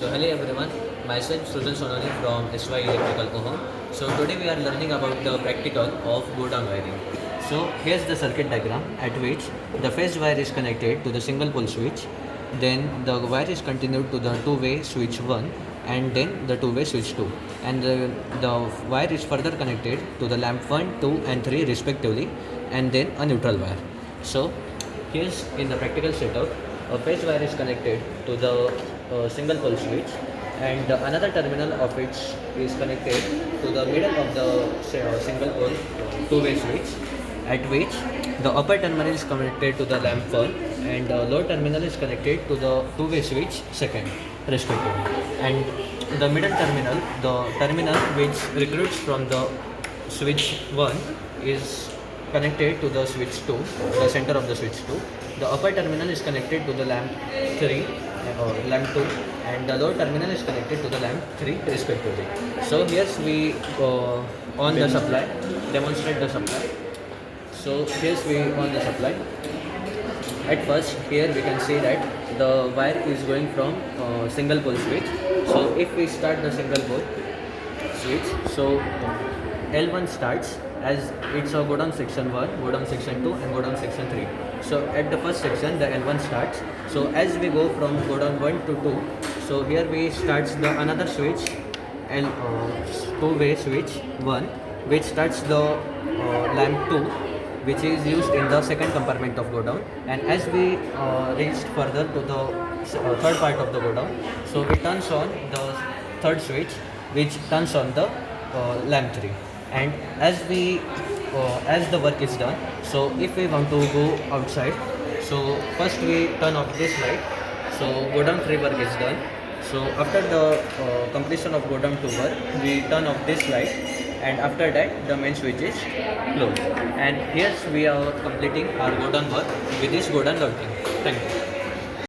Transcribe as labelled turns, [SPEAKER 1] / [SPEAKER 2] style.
[SPEAKER 1] So hello everyone, myself Sujal Sonali from SY Electrical Oham. So today we are learning about the practical of go-down wiring. So here's the circuit diagram at which the phase wire is connected to the single pole switch, then the wire is continued to the two-way switch 1 and then the two-way switch 2, and the wire is further connected to the lamp 1, 2 and 3 respectively, and then a neutral wire. So here's in the practical setup, a phase wire is connected to the single pole switch, and another terminal of it is connected to the middle of the single pole two-way switch, at which the upper terminal is connected to the lamp 1 and the lower terminal is connected to the two-way switch 2nd respectively, and the middle terminal, the terminal which recruits from the switch 1, is connected to the switch 2, the center of the switch 2. The upper terminal is connected to the lamp 3 or lamp 2, and the lower terminal is connected to the lamp 3 respectively. So here we on the supply, demonstrate the supply. So here we on the supply. At first here we can see that the wire is going from single pole switch. So if we start the single pole switch, so L1 starts as it's a go down section 1, go down section 2 and go down section 3. So at the first section the L1 starts. So as we go from go down 1 to 2, so here we starts the another switch, two-way switch 1, which starts the lamp 2, which is used in the second compartment of go down, and as we reached further to the third part of the go down, so it turns on the third switch which turns on the lamp 3. And as the work is done, so if we want to go outside, so first we turn off this light, so go down 3 work is done. So after the completion of go down 2 work, we turn off this light, and after that the main switch is closed. And here we are completing our go down work with this go down loading. Thank you.